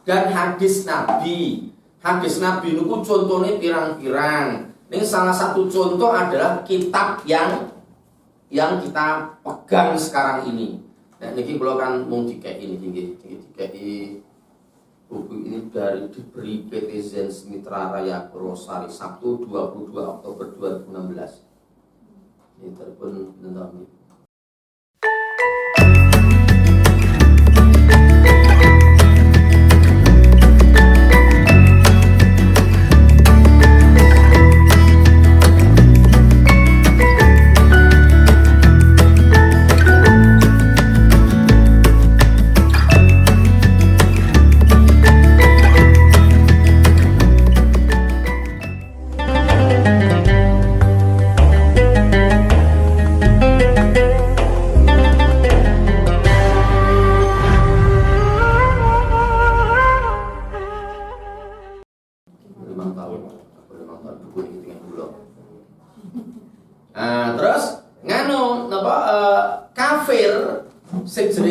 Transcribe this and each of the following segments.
dan hadis Nabi. Hadis Nabi niku contohnya pirang-pirang. Ini salah satu contoh adalah kitab yang kita pegang sekarang ini. Nah, niki kula kan mung dikek ini dikei buku ini diberi PT Zenz Mitra Raya Purwosari Sabtu 22 Oktober 2016. Ini telepon nanti.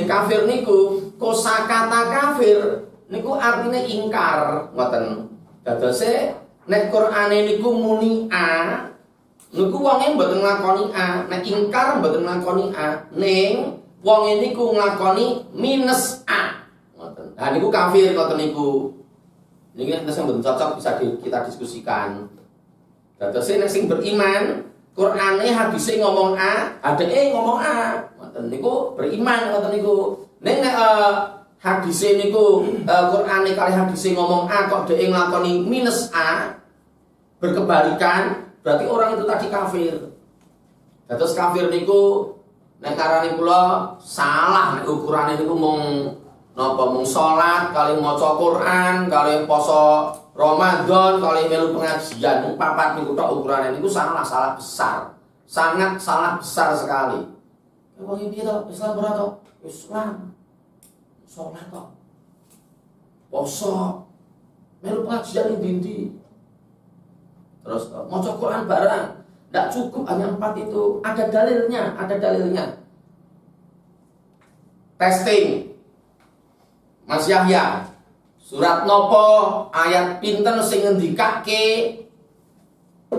Kafir niku kosakata kafir niku artinya ingkar ngoten. Dadose nek Qur'ane niku muni A niku wonge mboten nglakoni A, nek ingkar mboten nglakoni A, ning wonge niku nglakoni minus A ngoten. Nah niku kafir ngoten niku. Niki nek sing mboten cocok bisa kita diskusikan. Dadose nek sing beriman Qur'ane hadise ngomong A, adeke ngomong A. Ngoten niku beriman ngoten niku. Ning hadise niku Qur'ane kali hadise ngomong A kok dhek nglakoni minus A, berkebalikan, berarti orang itu tadi kafir. Terus kafir niku nek karane kula salah nek ukurane niku mung napa mung salat kali maca Qur'an, kali poso Ramadan, kali melu pengajian, papat niku tok ukurane niku salah besar. Sangat salah besar sekali. Wong iki to, Islam ora to? Islam. Salat to. Poso. Melu pengajian ndi-ndi. Terus maca Quran barang. Enggak cukup hanya 4 itu. Ada dalilnya. Testing. Mas Yahya. Surat nopo ayat pinten sing ngendikake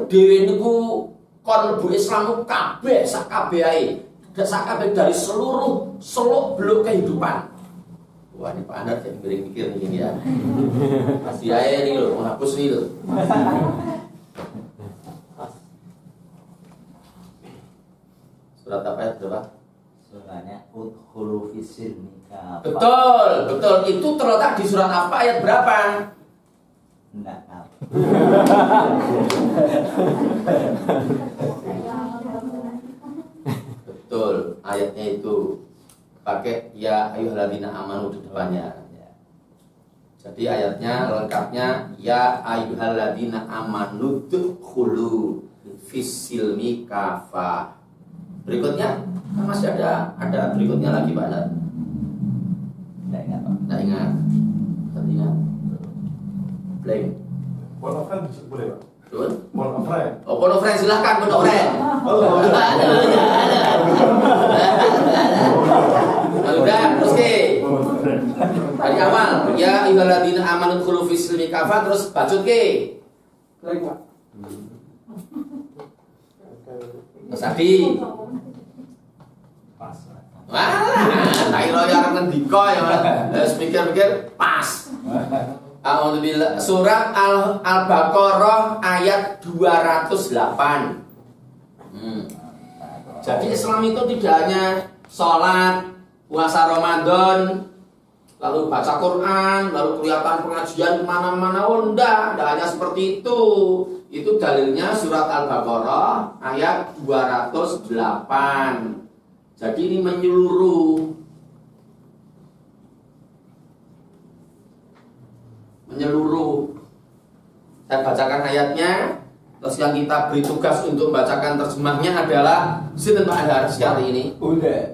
dhewe niku kon mlebu Islam kabeh sak kabehae. Sakabeh dari seluruh seluk-beluk kehidupan. Wah ini Pak Anar jadi mikir ini ya. Pasti aja nih loh, menghapus nih loh. Surat apa ya berapa? Suratnya Udkhulu fis-silmi kafah. Betul. Itu terletak di surat apa ayat berapa? Enggak tahu. Betul, ayatnya itu pakai ya ayyuhalladzina amanu di depannya. Jadi ayatnya lengkapnya ya ayyuhalladzina amanu dkhulu fis-silmi kafah. Berikutnya masih ada berikutnya lagi Pak Nat. Enggak ingat Pak. Enggak ingat. Tadinya blank. Boleh boleh Pak. Betul? Boleh. Oh, Pondok Friend, silahkan Pondok Friend. Udah, terus ke dari awal ya ayyuhalladzina amanu dkhulu fis-silmi kafah, terus bacut ke Mas Adi. Pas. Wah, tak kira ya arep ngendika ya. Wis mikir-mikir pas. Alhamdulillah. Surat Al-Baqarah ayat 208. Jadi Islam itu tidak hanya sholat, puasa Ramadan, lalu baca Quran, lalu kelihatan pengajian kemana-mana. Oh enggak hanya seperti itu. Itu dalilnya surat Al-Baqarah ayat 208. Jadi ini menyeluruh. Saya bacakan ayatnya. Terus yang kita beri tugas untuk membacakan terjemahnya adalah sinten Pak Andar sekali ini. Udah.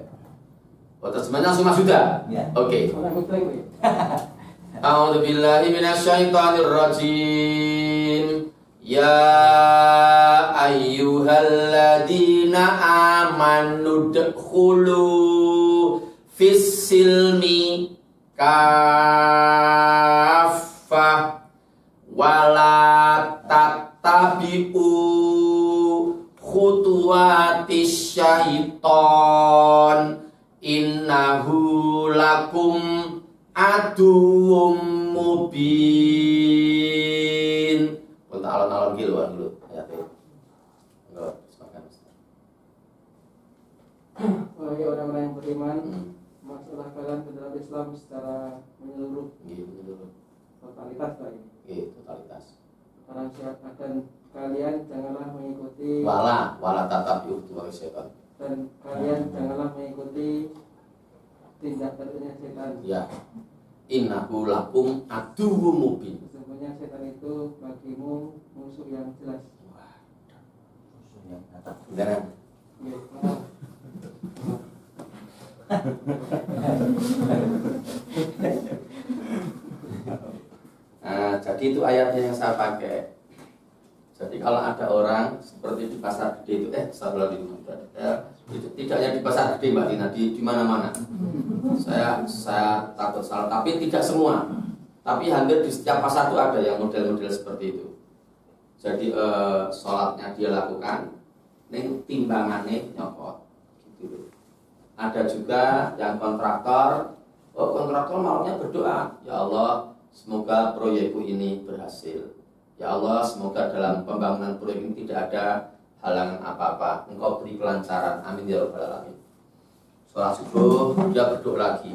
Oh, terjemahnya langsung Mas Huda? Ya. Oke. A'udzu billahi minasyaitonir rajim. Ya ayyuhalladzina amanu dkhulu fis-silmi kafah syaiton innahu lakum aduwwum mubin. Untuk alon-alon gitu dulu ayatnya. Enggak, silakan. Wahai orang-orang yang beriman, masuklah kalian ke dalam Islam secara menyeluruh, Gitu. totalitas Pak ini. Totalitas. Dan kalian janganlah mengikuti Wala tatap yuhtu wa syaitan. dan kalian janganlah mengikuti tindak tanduknya setan. Ya. Innahu lakum aduwwum mubin. Sesungguhnya setan itu bagimu musuh yang jelas. Musuh yang nyata. Beneran. Ya, maaf. Nah, jadi itu ayatnya yang saya pakai. Jadi kalau ada orang seperti di pasar gede itu, setelah di rumah ya, itu tidak hanya di pasar gede Mbak Tina, di mana-mana. Saya takut salah, tapi tidak semua. Tapi hampir di setiap pasar itu ada yang model-model seperti itu. Jadi sholatnya dia lakukan, neng timbangannya nyopot, gitu. Ada juga yang kontraktor, kontraktor maunya berdoa, ya Allah, semoga proyekku ini berhasil. Ya Allah, semoga dalam pembangunan proyek ini tidak ada halangan apa-apa. Engkau beri kelancaran. Amin ya rabbal alamin. Sholat subuh, dia berdoa lagi.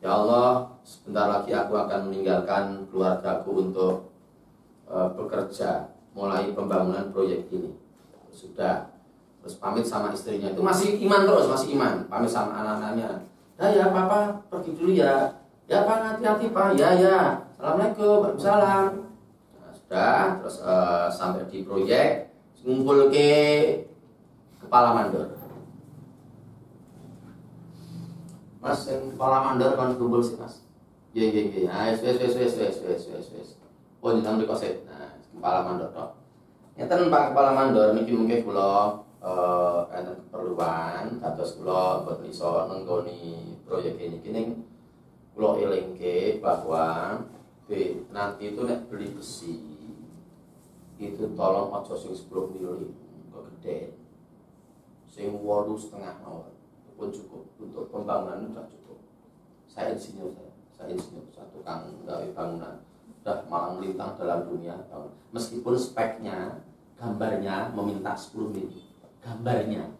Ya Allah, sebentar lagi aku akan meninggalkan keluargaku untuk bekerja, mulai pembangunan proyek ini. Sudah, terus pamit sama istrinya. Itu masih iman terus, masih iman. Pamit sama anak-anaknya. Ya papa pergi dulu ya. Ya pak, hati-hati pak. Ya. Assalamualaikum, waalaikumsalam. Nah, sudah, terus sampai di proyek, ngumpul ke kepala mandor. Mas, yang kepala mandor kan kumpul sih mas. Iya. Nah, wes. Oh, jangan dikoset. Nah, kepala mandor toh. Nyeten Pak Kepala Mandor niki mungkin kula enten keperluan dados kula boten iso nenggoni proyek ini kene kula elingke bahwa nanti itu nek beli besi itu tolong aja sing 10 mili kok gede. Sing 8,5 mawon pun cukup untuk pembangunan sudah cukup. Saya insinyur satu tukang gawe bangunan sudah malang melintang dalam dunia bangun. Meskipun speknya gambarnya meminta 10 mili gambarnya,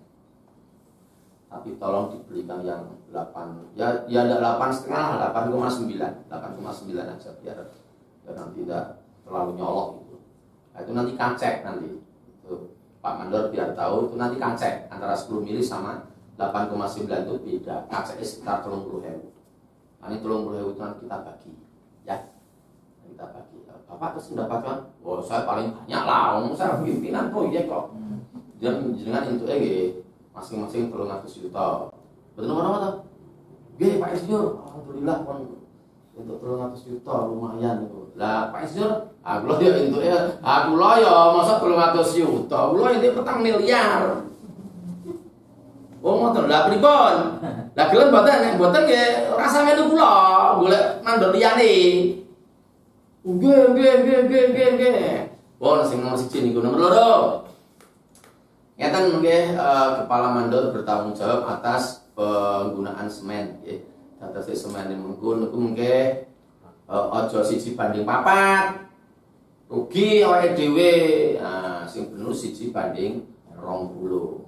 tapi tolong dibelikan yang 8 ya enggak 8,5 8,9 aja biar nanti tidak terlalu nyolok gitu. Nah, itu nanti kacek nanti itu Pak Mandor biar tahu itu nanti kacek antara 10 mili sama 8,9 itu beda, kaceknya sekitar 30.000. Nanti 30.000 itu nanti kita bagi ya, kita bagi. Bapak terus mendapatkan, oh saya paling banyak lah, saya pimpinan proyek kok. Jangan itu masing-masing 300 juta. Betul apa tuh? Gih Pak Insinyur, alhamdulillah kon untuk 300 juta lumayan itu. Lah Pak Insinyur, aku ya itu aku ya masa 300 juta, aku itu 4 miliar. Oh ngoten lah pripun? Lah gelem mboten nggih rasa melu kula golek mandor liyane. Nggih. Wong sing nomor 1 niku nomor 2. Ngeten nggih kepala mandor bertanggung jawab atas penggunaan semen nggih. Dados semen niku nggih aja 1 banding 4. Rugi awake dhewe. Nah, sing bener 1 banding 20.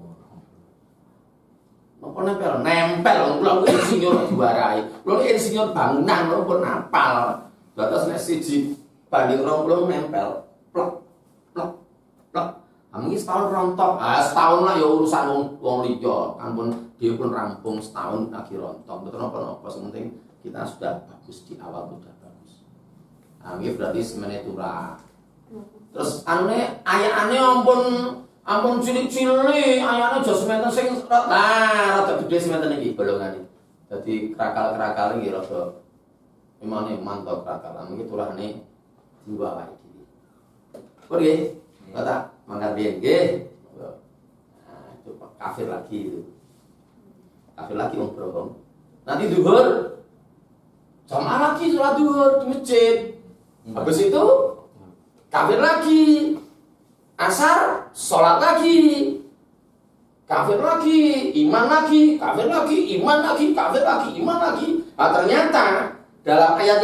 Napa nempel kula insinyur diwarai. Kula insinyur bangunan kula pun napal. Dados nek 1 banding 20 nempel. Plek. Amun setahun rontok. Setahun lah ya urusan wong liya. Ampun dhewe pun rampung setahun lagi rontok. Betul napa-napa penting kita sudah bagus di awal sudah bagus. Nggih berarti semene turah. Terus ayane ampun cilik-cilik, ayane aja sementen sing rada gede sementen iki bolongane. Dadi krakal-krakal iki rada memane mantap krakal. Iki turahane jiwa awake dhewe. Nggih, kata mangkat biyen nggih. Nah, itu kafir lagi itu. Kafir lagi wong Browong. Nanti zuhur jamaah lagi sholat zuhur di masjid. Habis itu kafir lagi. Asar sholat lagi. kafir lagi, iman lagi, kafir lagi, iman lagi, kafir lagi, iman lagi. Nah, ternyata dalam ayat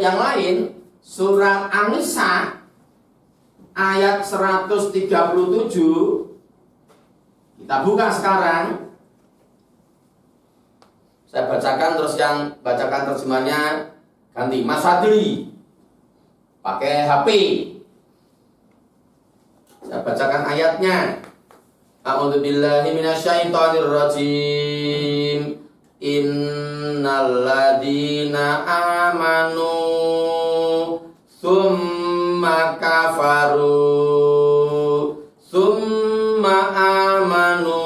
yang lain, surat An-Nisa ayat 137, kita buka sekarang. Saya bacakan, terus yang bacakan terjemahnya ganti Mas Fadli pakai HP. Saya bacakan ayatnya. A'udzu billahi minasyaitonir rajim. Innal ladzina amanu tsumma kafaru tsumma amanu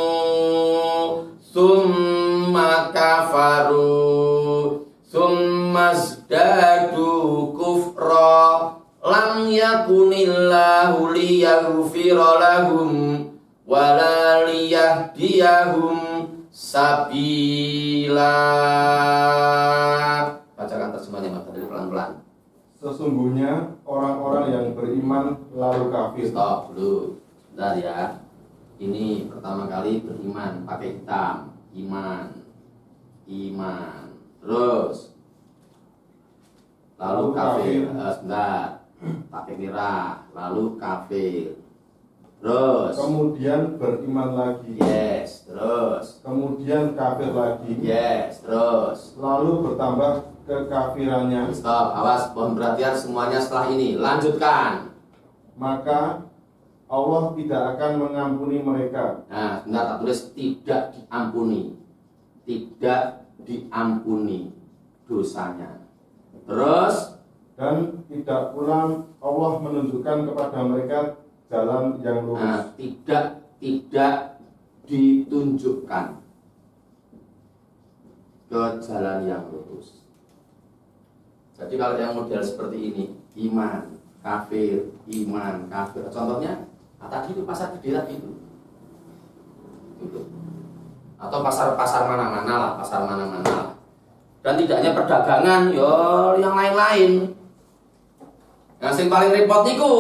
tsumma kafaru tsumma zdadu kufra lam yakunillahu liyaghfira lahum wala liyahdiyahum sabila. Bacakan terjemahnya Mas Fadli pelan-pelan. Sesungguhnya orang-orang yang beriman lalu kafir. Stop dulu. Bentar ya. Ini pertama kali beriman pakai hitam. Iman. Terus lalu kafir. Sebentar. Pakai merah. Lalu kafir. Terus Kemudian beriman lagi. yes. Terus Kemudian kafir lagi. yes. Terus Lalu bertambah kekafirannya. stop. Awas. Mohon perhatian semuanya setelah ini. Lanjutkan. Maka Allah tidak akan mengampuni mereka. Nah, sebentar tak tulis tidak diampuni. Tidak diampuni dosanya. Terus Dan tidak pula Allah menunjukkan kepada mereka jalan yang lurus. tidak ditunjukkan ke jalan yang lurus. Jadi kalau yang model seperti ini, iman, kafir. Contohnya, tadi itu pasar gede tadi itu. Atau pasar mana-mana lah. Dan tidak hanya perdagangan, yang lain-lain. Yang sing paling repot niku.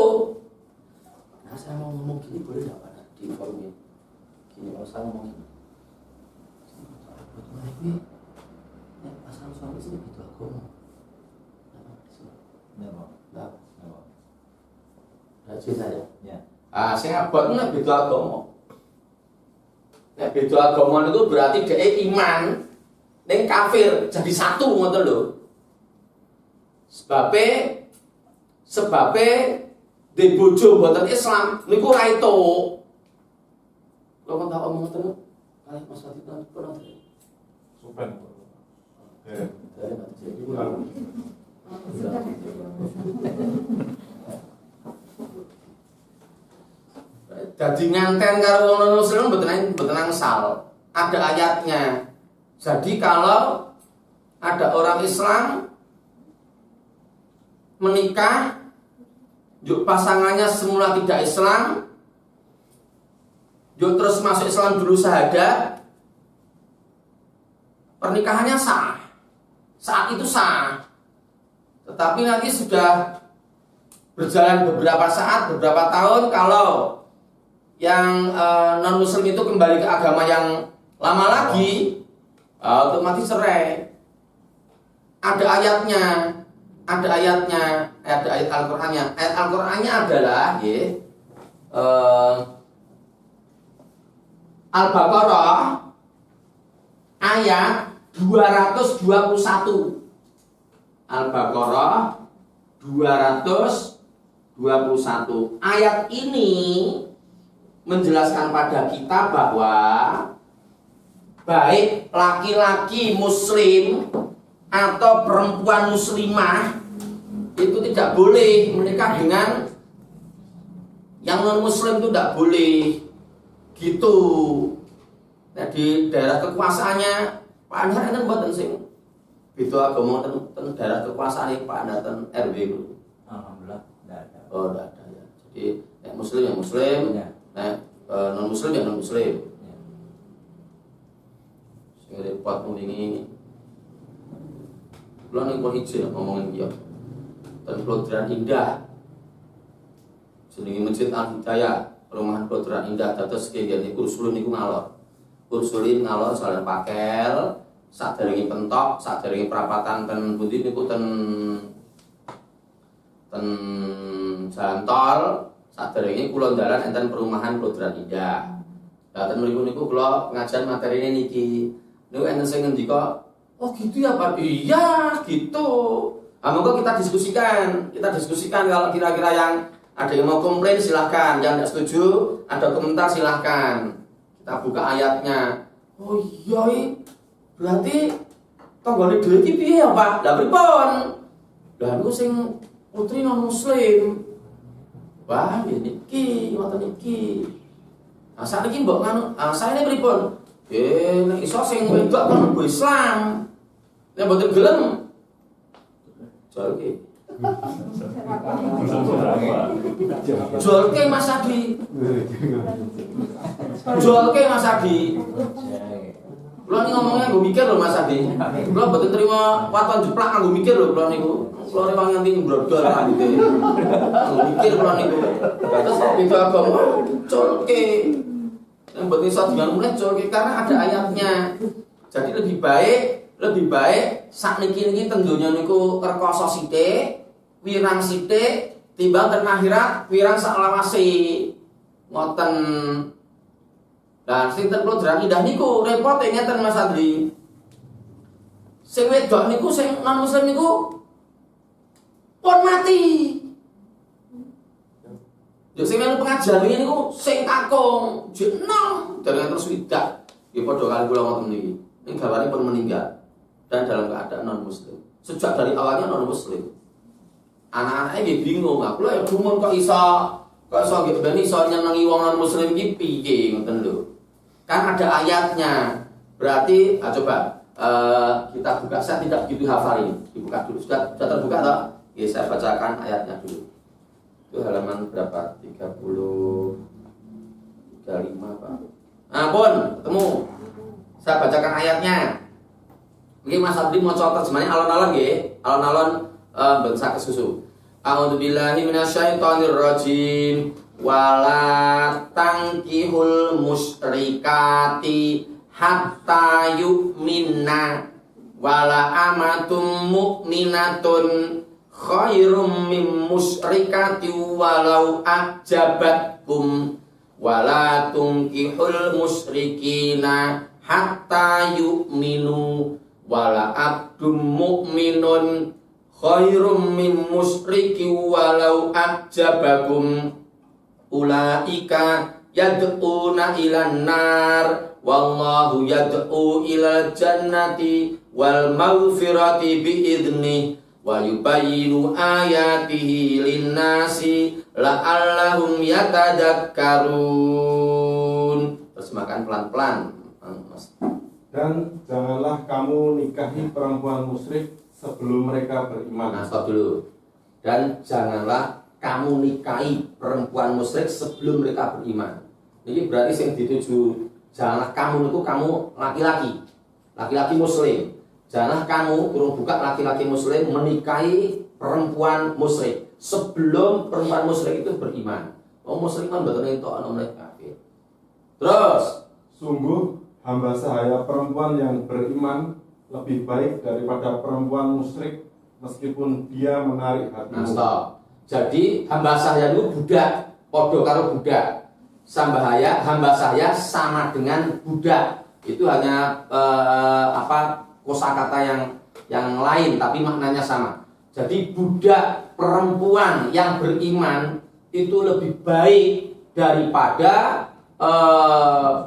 Nah, saya mau ngomong gini boleh nggak Pak di forum ini? Gini kalau saya ngomong gini. Bagaimana ini? Pasal suami istri itu agama. Nggak. Rajin saya. Ya. Saya abot nek beda agama. Nek beda agama itu berarti dhek iman ning kafir jadi satu ngoten lho. Sebabe di bojo mboten Islam niku ora itu. Kok tak omong ngoten kali Mas Fadli pernah. Supen. Dari mati jadi Ulang. Jadi nganten karo wong muslim mboten angsal. Ada ayatnya. Jadi kalau ada orang Islam menikah, yuk pasangannya semula tidak Islam, yuk terus masuk Islam dulu syahadat, pernikahannya sah. Saat itu sah. Tetapi nanti sudah berjalan beberapa saat, beberapa tahun, kalau yang non muslim itu kembali ke agama yang lama lagi, otomatis cerai. Ada ayat Al-Qur'annya. Ayat Al-Qur'annya adalah Al-Baqarah ayat 221. Al-Baqarah 221. Ayat ini menjelaskan pada kita bahwa baik laki-laki muslim atau perempuan muslimah itu tidak boleh menikah dengan yang non muslim, itu tidak boleh gitu. Nah, di daerah kekuasaannya Pak Anhar kan mboten sing beda agama ten daerah kekuasaan Pak Anhar ten RW itu. Alhamdulillah tidak ada. Oh, tidak ada ya. Jadi yang muslim yang muslim, Ya. non muslim yang non muslim. Ya. Sing repot ini Kulon ning kok hijau ngomongin dia. Dan Pelodran Indah. Jenenge Masjid Al Hidayah, perumahan Prodran Indah dados kenging kursulin niku ngalor. Kursulin ngalor jalan Pakel, sadèrèngé pentok, sadèrèngé perapatan ten pundi niku ten jalan tol, sadèrèngé kula dalan enten perumahan Prodran Indah. Lah ten mriku niku kula pengajian materine niki. Niku enten sing ngendika, "Oh gitu ya Pak." Iya, gitu. Monggo kita diskusikan kalau kira-kira yang ada yang mau komplain silahkan, yang tidak setuju ada komentar silahkan. Kita buka ayatnya. Oh iya, berarti tanggane dhewe iki piye ya Pak? Lah pripun? Lah niku sing putri non muslim. Wah, niki ngoten niki. Nah, sakniki mbok nganu, saene pripun? Nek iso sing wedok kan mlebu Islam. Nek mboten gelem Jolke. Jolke Mas Adi. Jolke Mas Adi. Kula ning ngomongnya nggo mikir lho Mas Adi. Kula mboten trima waton jeplak nggo mikir lho kula niku. Kula rewang nganti mbrodol rambute. Nggo mikir kula niku. Terus beda agama jolke. Yang mboten iso dibangun jolke karena ada ayatnya. Jadi lebih baik sakniki ten donya niku rekoso sithik, wirang sithik timbang ten akhirat wirang saklawase. Ngoten. Lah sing ten Prodran Indah niku repote ngeten Mas Adli. Sing wedok niku sing non muslim niku pun mati. Yo sing melu pengajian iki niku sing kakung, jeneng dereng terus widak. Ya padha kali kula ngoten niki. Ning gawane pun meninggal dan dalam keadaan non muslim. Sejak dari awalnya non muslim. Anak-anaknya dia bingung, aku lah ya bingung kok iso gitu ben iso nyenengi wong non muslim iki piye ngoten lho. Kan ada ayatnya. Berarti coba kita buka, saya tidak begitu hafalin. Dibuka dulu. Sudah terbuka toh? Ya, saya bacakan ayatnya dulu. Itu halaman berapa? 35 Pak. Pun ketemu. Saya bacakan ayatnya. Mungkin Mas Abdi mau contoh semuanya alon-alon nggih. Alon-alon bangsa kesusu. A'udzu billahi minasyaitonir rajim. Wala tankihul musyrikati hatta yu'minna wala amatum mu'minatun khairum min musyrikati walau ajabatkum wala tunkihul musyrikina hatta yu'minu wala abdum mu'minun khairum min musyriki walau ajabakum ulaika yad'una ilan nar wallahu yad'u ilal jannati wal maghfirati biidnih wa yubayyinu ayatihi linnasi la'allahum yatadakkarun. Terjemahkan pelan-pelan Mas. Dan janganlah kamu nikahi perempuan musyrik sebelum mereka beriman. Nah, stop dulu. Dan janganlah kamu nikahi perempuan musyrik sebelum mereka beriman. Ini berarti yang dituju janganlah kamu itu kamu laki-laki muslim. Janganlah kamu turun buka laki-laki muslim menikahi perempuan musyrik sebelum perempuan musyrik itu beriman. Oh musyrik kan betul itu mereka kafir. Terus, sungguh hamba sahaya perempuan yang beriman lebih baik daripada perempuan musyrik meskipun dia menarik hatimu. Nah, stop. Jadi hamba saya itu budak, podo karo budak. Hamba saya sama dengan budak. Itu hanya kosakata yang lain tapi maknanya sama. Jadi budak perempuan yang beriman itu lebih baik daripada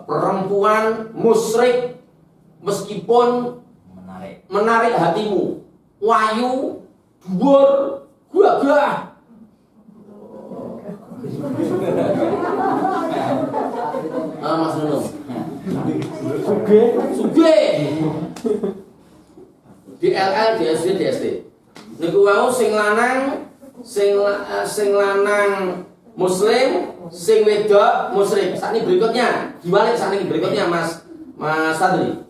perempuan musyrik meskipun menarik hatimu. Wayu, dhuwur, gagah. Mas Nunung. Suge. DLL, DSD, DSD. Niku wau sing lanang muslim, sing wedok musyrik. Sakniki berikutnya, diwalik sakniki berikutnya Mas Sadri.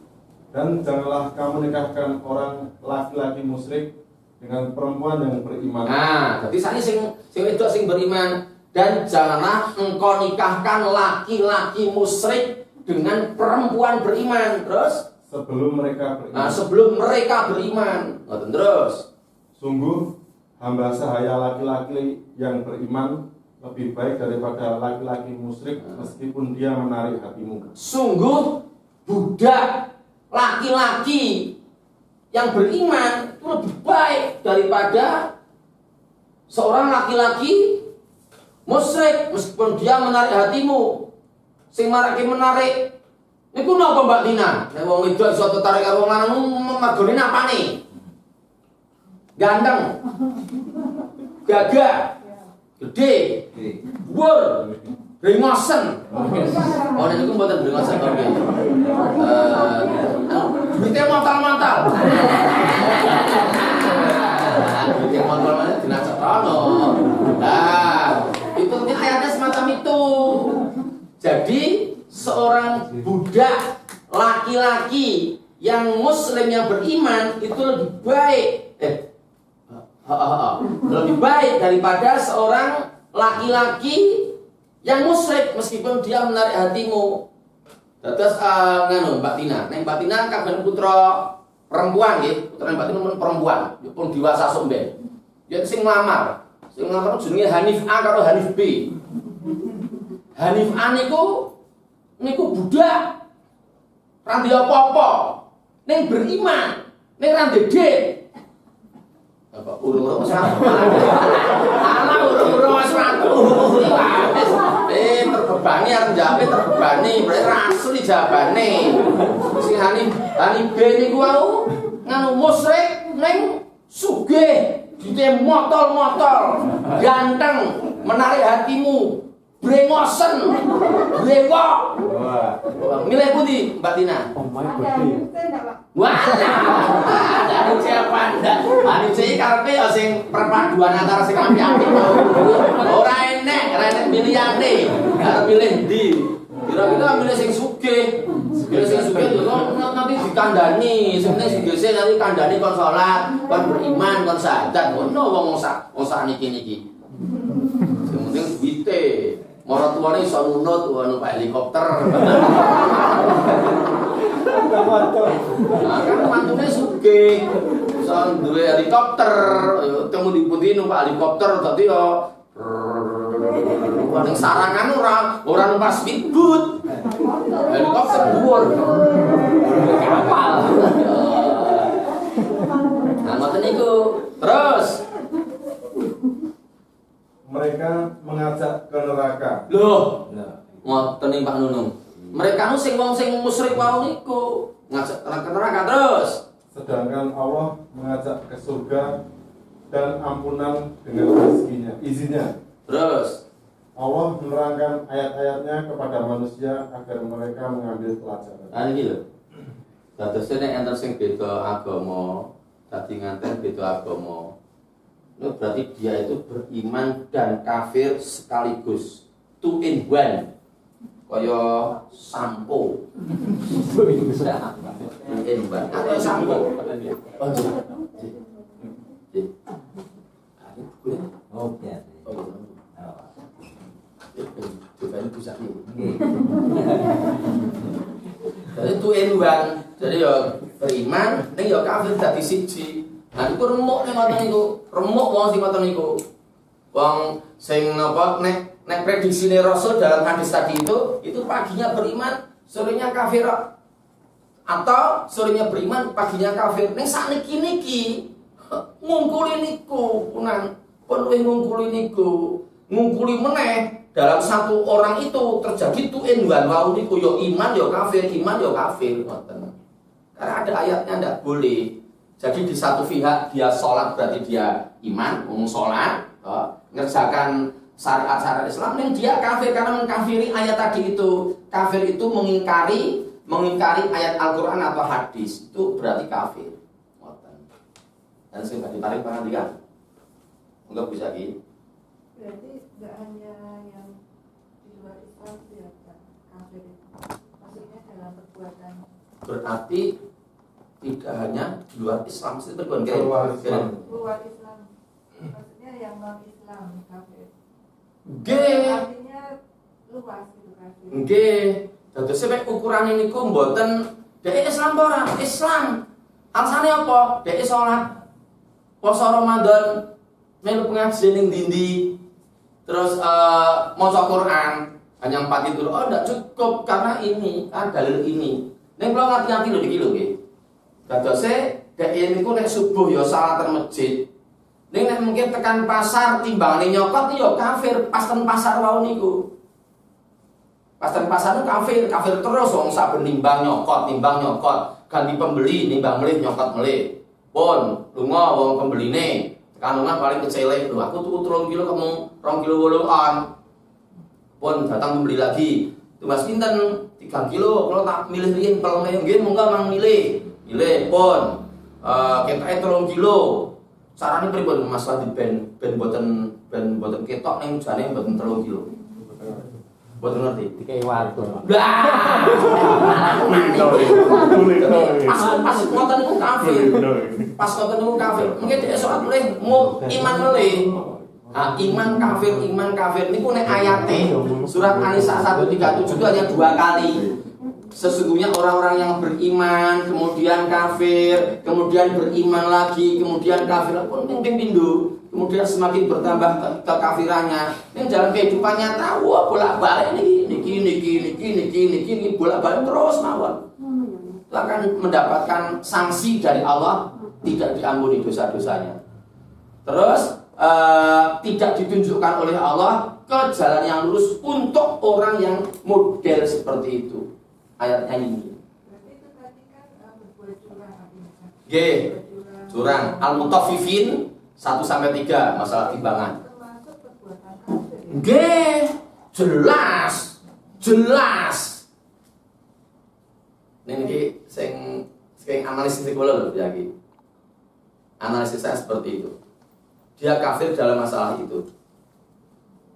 Dan janganlah kamu nikahkan orang laki-laki musyrik dengan perempuan yang beriman. Nah, jadi sakniki sing wedok sing beriman Dan janganlah engkau nikahkan laki-laki musyrik dengan perempuan beriman. Terus sebelum mereka beriman. sebelum mereka beriman. Ngoten terus. Sungguh hamba sahaya laki-laki yang beriman lebih baik daripada laki-laki musyrik meskipun dia menarik hatimu. Sungguh budak laki-laki yang beriman itu lebih baik daripada seorang laki-laki musyrik meskipun dia menarik hatimu. Sing marake menarik niku napa Mbak Tina? Nek wong wedok iso tertarik karo wong lanang mergone napane? Ganteng. Gagah. Gede. Dhuwur. Brengosen. Oh niku mboten brengosen kok nggih. Duite montal-montal. Duite montal-montal dinajak rono. Nah, itu ayatnya semacam itu. Jadi seorang budak laki-laki yang muslim yang beriman itu lebih baik lebih baik daripada seorang laki-laki yang musyrik meskipun dia menarik hatimu. Terus nganu Mbak Tina, Mbak Tina kagungan putra perempuan nggih, putra Mbak Tina pun perempuan, pun dewasa somben. Ya sing nglamar jenenge Hanif A karo Hanif B. Hanif A niku budak ra ndek apa-apa, ning beriman, ning ra ndek dhek. Apa urung-urung wis ratu. Ala urung-urung wis ratu. Terbebani arep jape terbebani, berarti ra asli jawabane. Sing Hanif B niku wau nganu musyrik ning sugih, dite motol-motol, ganteng, menarik hatimu. Brengosen, brewok. Milih putih, Mbak Tina. Wah, ada siapa ndak? Anu sih karepe ya sing perpaduan antara sing apik-apik. Ora enek milihane. Arep milih ndi? Kira-kira milih sing sugih. Milih sing sugih lho nanti dikandani. Sing penting sugih nanti kandani kon salat, kon beriman, kon syahadat. Ngono wong sak niki-niki. Sing penting duwite. Mara tuane iso nunut numpak helikopter. Nah, kan mantune sugih. Iso duwe helikopter, temu di pundi numpak helikopter dadi yo ning sarangan ora numpak speedboat. Helikopter dhuwur. Kapal. Nah, ngoten niku. Terus mereka mengajak ke neraka. Loh, ngoten ning Pak Nunung. Mereka nu sing wong sing musyrik wau niku ngajak ke neraka terus. Sedangkan Allah mengajak ke surga dan ampunan dengan izinnya. Terus Allah menerangkan ayat-ayatnya kepada manusia agar mereka mengambil pelajaran. nah iki lho. Dadosé nek enten sing beda agama, dadi nganten beda agama. Itu berarti dia itu beriman dan kafir sekaligus, two in one, kaya sampo, two in one, kaya sampo. Jadi two in one, jadi ya beriman, ning ya kafir dadi siji. Nah itu remuk nih ngoten niku, remuk wong sing ngoten niku. Wong sing napa nek prediksine Rasul dalam hadis tadi itu paginya beriman, sorenya kafir. Atau sorenya beriman, paginya kafir. Ning sakniki-niki ngungkuli niku, pun ngungkuli niku. Ngungkuli meneh dalam satu orang itu terjadi two in one wau niku yo iman yo kafir, iman yo kafir ngoten. Karena ada ayatnya ndak boleh. Jadi di satu pihak dia sholat berarti dia iman, sholat, ngerjakan syariat Islam, dan dia kafir karena mengkafiri ayat tadi itu. Kafir itu mengingkari ayat Al-Quran atau hadis, itu berarti kafir. Dan sehingga ditarik perhatikan, enggak bisa gitu. Berarti tidak hanya yang di luar Islam ya kafir itu, maksudnya dalam perbuatan. Berarti tidak hanya di luar Islam, itu Luar Islam. Luar Islam, maksudnya yang non Islam kafir. Nggih. Artinya luas gitu kafir. Nggih. Dados sampe ukurane niku mboten dhek Islam apa ora? Islam. Alasannya apa? Dhek salat poso Ramadan, melu pengajian ning ndi-ndi. Terus maca Quran hanya 4 itu. Oh, enggak cukup karena ini, dalil ini. Ning kula ngerti-ngerti lho iki lho nggih. Dadose dhek niku nek subuh ya salatan masjid. Ning nek mungkin tekan pasar timbangane nyokot ya kafir pas ten pasar wau niku. Pas ten pasar niku kafir terus wong saben nimbang nyokot, ganti pembeli nimbang melih nyokot melih. Pun lunga wong pembeline, tekan lunga paling kecelek lho aku tuku 3 kilo kamu 2 kilo 8-an. Pun datang pembeli lagi. Tugas pinten 3 kilo kalau tak milih riyen pelene nggih monggo mang milih. Milih pun ketoke 3 kilo. Carane pripun Mas Wadi ben boten ketok ning jane boten 3 kilo. Boten ngerti. Dikai watu. Pas ngoten niku kafir. Pas ngoten niku kafir. Mungkin dhek salat mulih iman melih. Iman kafir niku nek ayate surat An-Nisa 137 itu hanya 2 kali. Sesungguhnya orang-orang yang beriman kemudian kafir, kemudian beriman lagi, kemudian kafir pun ping pindho, kemudian semakin bertambah kekafirannya. Ning dalam kehidupan nyata bolak-balik niki bolak-balik terus mawon. Itu akan mendapatkan sanksi dari Allah, tidak diampuni dosa-dosanya. Terus tidak ditunjukkan oleh Allah ke jalan yang lurus untuk orang yang model seperti itu. Ayatnya ini. Berarti itu tadi kan berbuat curang artinya. G. Curang. Al-Mutaffifin 1-3 masalah timbangan. Termasuk perbuatan kafir. G. Jelas. Ini sing analisis kula lho ya iki. Analisis saya seperti itu. Dia kafir dalam masalah itu.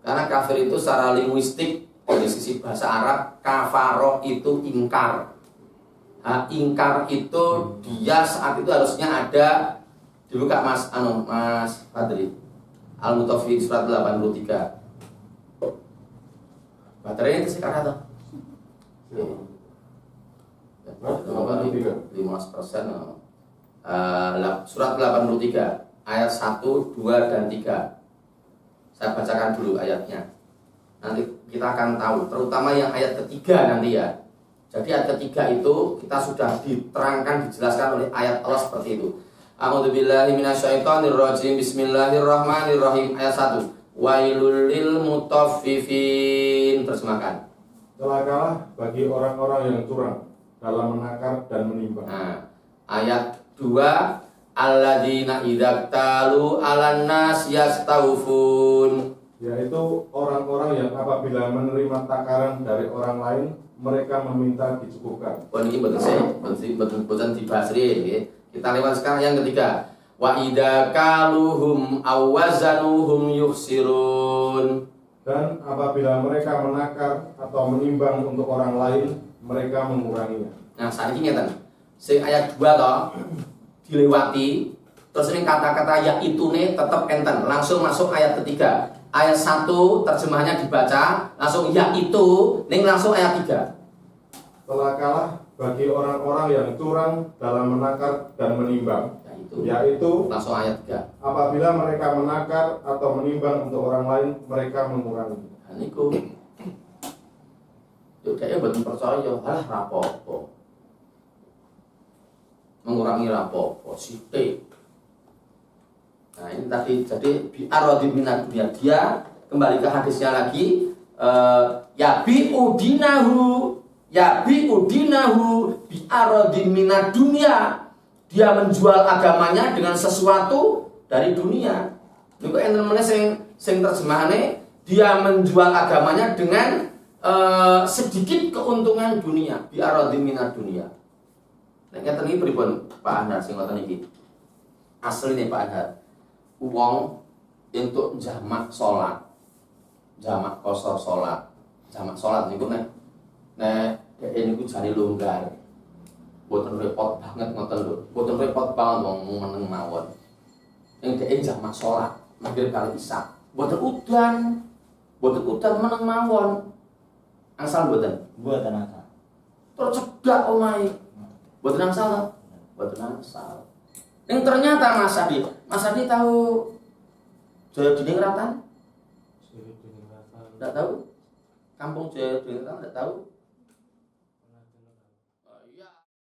Karena kafir itu secara linguistik dari sisi bahasa Arab, kafaro itu ingkar. Ingkar itu dia saat itu harusnya ada, dibuka Mas Fadri, Al-Mutaffifin surat 83. Baterainya itu sekarang atau? 15%. Surat 83 ayat 1, 2, dan 3. Saya bacakan dulu ayatnya. Nanti kita akan tahu, terutama yang ayat ketiga nanti ya. Jadi ayat ketiga itu kita sudah diterangkan, dijelaskan oleh ayat Allah seperti itu. A'udzubillahi minasyaitonirrajim. Bismillahirrahmanirrahim. Ayat 1. Wailul lil mutaffifin. Terjemahkan. Celakalah bagi orang-orang yang curang dalam menakar dan menimbang. Nah, ayat 2. Alladzina idzaktalu 'alan nas yastawfun. Yaitu orang-orang yang apabila menerima takaran dari orang lain, mereka meminta dicukupkan. Ini betul dibahas ya. Kita lewat sekarang yang ketiga. Wa idza kaluhum awazanuhum yukhsirun. Dan apabila mereka menakar atau menimbang untuk orang lain, mereka menguranginya. Nah, saat ini ngeten. Sing ayat 2 toh dilewati, terus ini kata-kata ya itu nih tetap enten, langsung masuk ayat ketiga. Ayat 1 terjemahannya dibaca, langsung ya itu, ning langsung ayat 3. Celakalah bagi orang-orang yang curang dalam menakar dan menimbang, Ya itu. yaitu Langsung ayat 3. apabila mereka menakar atau menimbang untuk orang lain, mereka mengurangi. Nah niku. Yo dhek mboten percaya, alah rapopo. Mengurangi rapopo sithik. Nah ini tadi jadi bi'arodi minat dunia. Dia kembali ke hadisnya lagi, ya bi'udinahu bi'arodi minat dunia. Dia menjual agamanya dengan sesuatu dari dunia. Niku enten meneh sing terjemahane, dia menjual agamanya dengan sedikit keuntungan dunia, bi'arodi minat dunia. Nek ngeten iki pripun Pak Anhar sing ngoten iki? Asline Pak Anhar. Wong untuk jamak sholat, jamak kosor sholat, jamak sholat niku nek niku jane longgar, boten repot banget ngoten lho, boten repot banget wong meneng mawon. Yang jamak sholat, maghrib kali isya, boten udan, Boten udan meneng mawon. Angsal boten. Buatan asal. Tercedak omahe. Boten angsal. Boten angsal. Ning ternyata Mas Adi tahu Jaya Diningrat? Enggak tahu. Kampung Jaya Diningrat enggak tahu.